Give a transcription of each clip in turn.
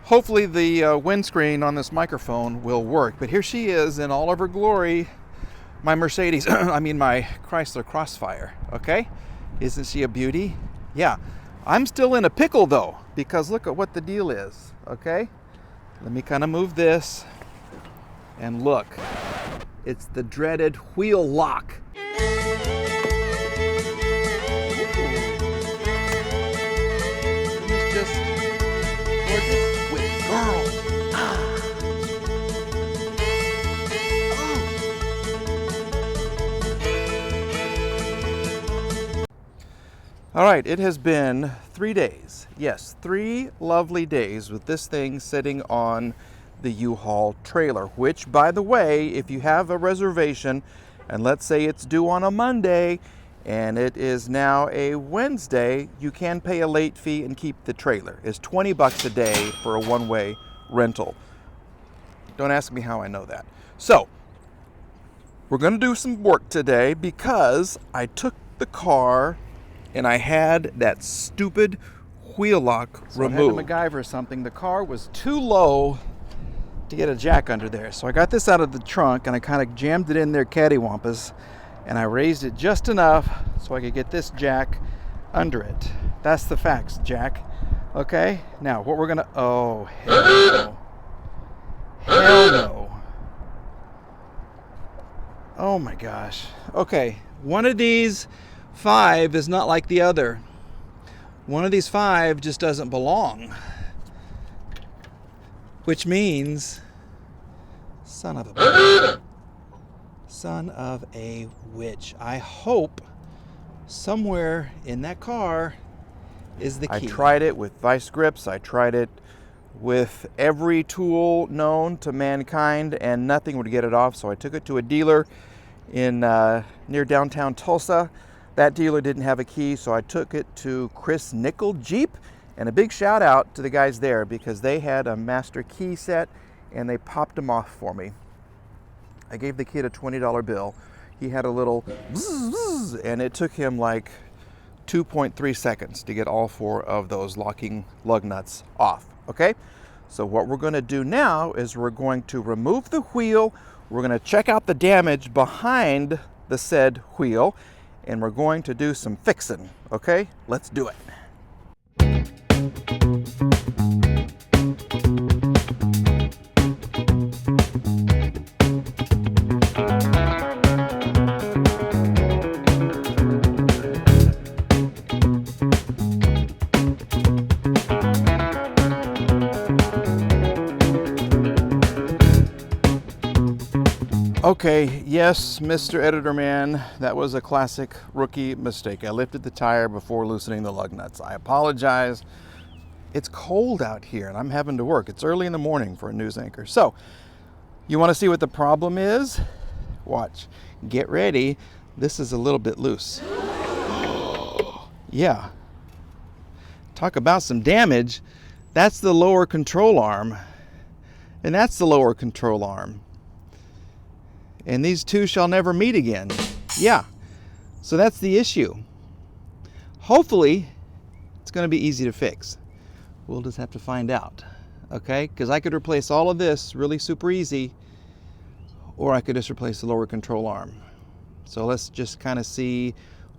Hopefully the windscreen on this microphone will work. But here she is in all of her glory, my Mercedes, my Chrysler Crossfire, okay? Isn't she a beauty? Yeah. I'm still in a pickle though, because look at what the deal is, okay? Let me kind of move this, and look. It's the dreaded wheel lock. It's just gorgeous with girls. All right, it has been 3 days. Yes, 3 lovely days with this thing sitting on the U-Haul trailer, which, by the way, if you have a reservation, and let's say it's due on a Monday, and it is now a Wednesday, you can pay a late fee and keep the trailer. It's $20 a day for a one-way rental. Don't ask me how I know that. So, we're gonna do some work today because I took the car and I had that stupid wheel lock removed. I had to MacGyver something. The car was too low to get a jack under there. So I got this out of the trunk and I kind of jammed it in there cattywampus, and I raised it just enough so I could get this jack under it. That's the facts, Jack. Okay, now what we're gonna, oh, hell no. Hell no. Oh my gosh. Okay, one of these 5 is not like the other. One of these 5 just doesn't belong. Which means, son of a witch. I hope somewhere in that car is the key. I tried it with vice grips. I tried it with every tool known to mankind, and nothing would get it off. So I took it to a dealer in near downtown Tulsa. That dealer didn't have a key, so I took it to Chris Nickel Jeep, and a big shout out to the guys there because they had a master key set and they popped them off for me. I gave the kid a $20 bill. He had a little bzzz, and it took him like 2.3 seconds to get all 4 of those locking lug nuts off, okay? So what we're gonna do now is we're going to remove the wheel, we're gonna check out the damage behind the said wheel, and we're going to do some fixing, okay? Let's do it. Okay, yes, Mr. Editor Man, that was a classic rookie mistake. I lifted the tire before loosening the lug nuts. I apologize. It's cold out here and I'm having to work. It's early in the morning for a news anchor. So, you want to see what the problem is? Watch. Get ready. This is a little bit loose. Yeah. Talk about some damage. That's the lower control arm. And that's the lower control arm. And these two shall never meet again. Yeah, so that's the issue. Hopefully, it's going to be easy to fix. We'll just have to find out, okay? Because I could replace all of this really super easy, or I could just replace the lower control arm. So let's just kind of see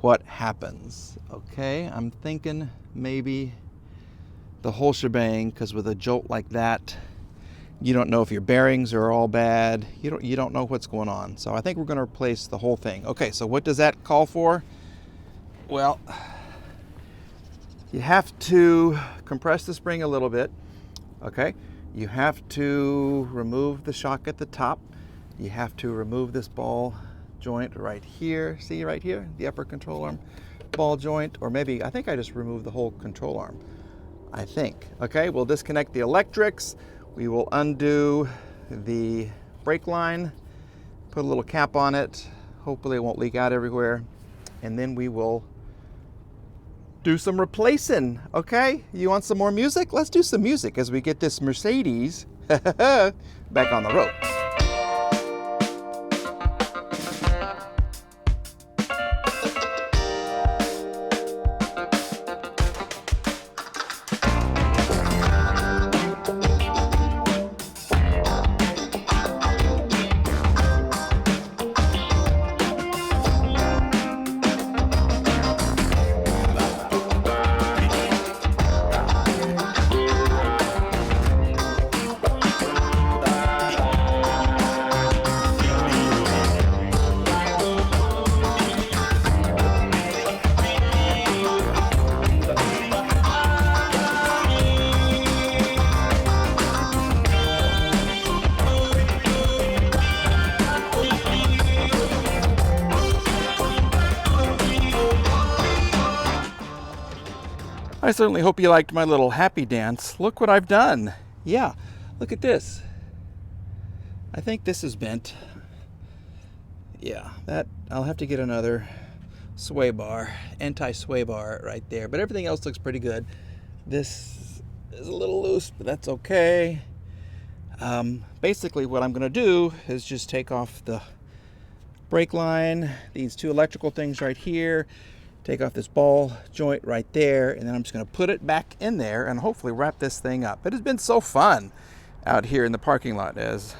what happens, okay? I'm thinking maybe the whole shebang, because with a jolt like that, you don't know if your bearings are all bad. You don't know what's going on. So I think we're going to replace the whole thing. Okay, so what does that call for? Well, you have to compress the spring a little bit. Okay, you have to remove the shock at the top. You have to remove this ball joint right here. See right here, the upper control arm ball joint, or maybe I think I just removed the whole control arm. I think. Okay, we'll disconnect the electrics. We will undo the brake line, put a little cap on it. Hopefully it won't leak out everywhere. And then we will do some replacing, okay? You want some more music? Let's do some music as we get this Mercedes back on the road. I certainly hope you liked my little happy dance. Look what I've done. Yeah, look at this. I think this is bent. Yeah, that I'll have to get another sway bar, anti-sway bar right there. But everything else looks pretty good. This is a little loose, but that's okay. Basically what I'm going to do is just take off the brake line, these two electrical things right here, take off this ball joint right there, and then I'm just going to put it back in there and hopefully wrap this thing up. It has been so fun out here in the parking lot as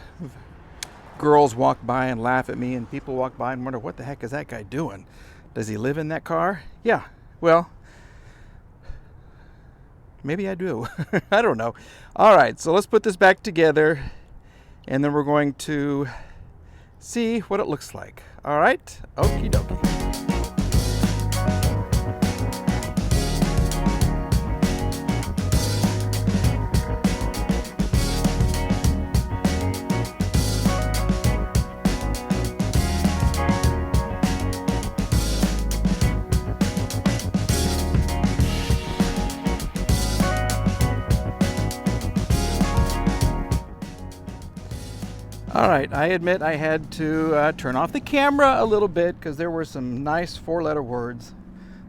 girls walk by and laugh at me, and people walk by and wonder, what the heck is that guy doing? Does he live in that car? Yeah, well, maybe I do. I don't know. All right, so let's put this back together, and then we're going to see what it looks like. All right, okie dokie. All right, I admit I had to turn off the camera a little bit because there were some nice four-letter words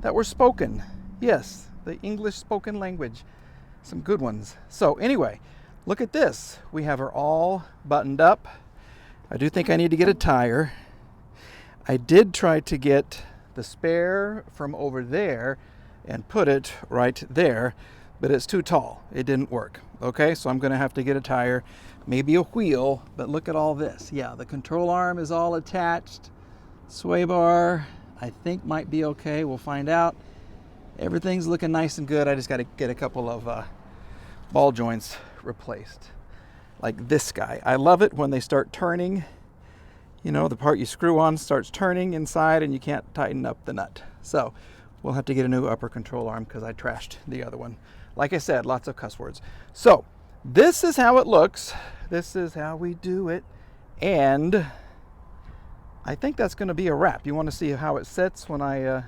that were spoken. Yes, the English spoken language. Some good ones. So anyway, look at this. We have her all buttoned up. I do think I need to get a tire. I did try to get the spare from over there and put it right there, but it's too tall. It didn't work. Okay, so I'm going to have to get a tire, maybe a wheel, but look at all this. Yeah, the control arm is all attached. Sway bar, I think might be okay. We'll find out. Everything's looking nice and good. I just got to get a couple of ball joints replaced. Like this guy. I love it when they start turning. You know, the part you screw on starts turning inside and you can't tighten up the nut. So we'll have to get a new upper control arm because I trashed the other one. Like I said, lots of cuss words. So this is how it looks. This is how we do it. And I think that's going to be a wrap. You want to see how it sits when I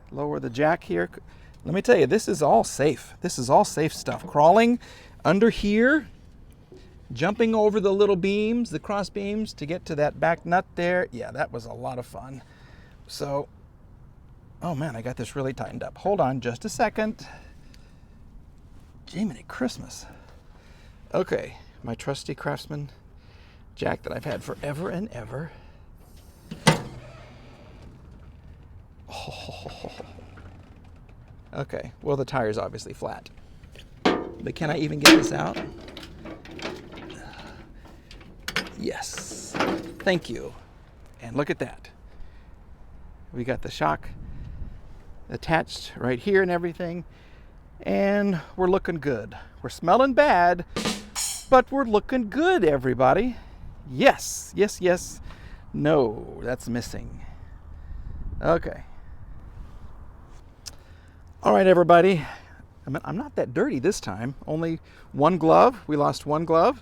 lower the jack here? Let me tell you, this is all safe. This is all safe stuff. Crawling under here, jumping over the little beams, the cross beams to get to that back nut there. Yeah, that was a lot of fun. So, oh man, I got this really tightened up. Hold on just a second. Jiminy Christmas. Okay, my trusty Craftsman jack that I've had forever and ever. Oh. Okay, well the tire's obviously flat. But can I even get this out? Yes, thank you. And look at that. We got the shock attached right here and everything. And we're looking good. We're smelling bad, but we're looking good, everybody. Yes, yes, yes. No, that's missing. Okay. All right, everybody. I'm not that dirty this time. Only one glove. We lost one glove,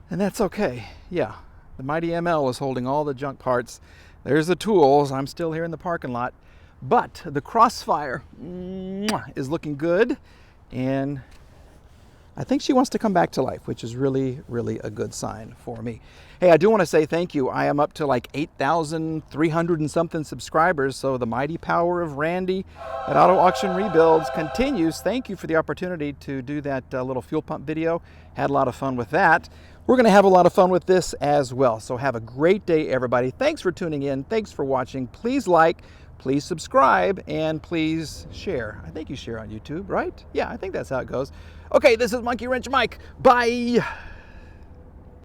and that's okay. Yeah, the mighty ML is holding all the junk parts. There's the tools. I'm still here in the parking lot. But the Crossfire is looking good, and I think she wants to come back to life, which is really, really a good sign for me. Hey, I do want to say thank you. I am up to like 8,300 and something subscribers, so the mighty power of Randy at Auto Auction Rebuilds continues. Thank you for the opportunity to do that little fuel pump video. Had a lot of fun with that. We're going to have a lot of fun with this as well. So have a great day, everybody. Thanks for tuning in. Thanks for watching. Please like, please subscribe, and please share. I think you share on YouTube, right? Yeah, I think that's how it goes. Okay, this is Monkey Wrench Mike. Bye.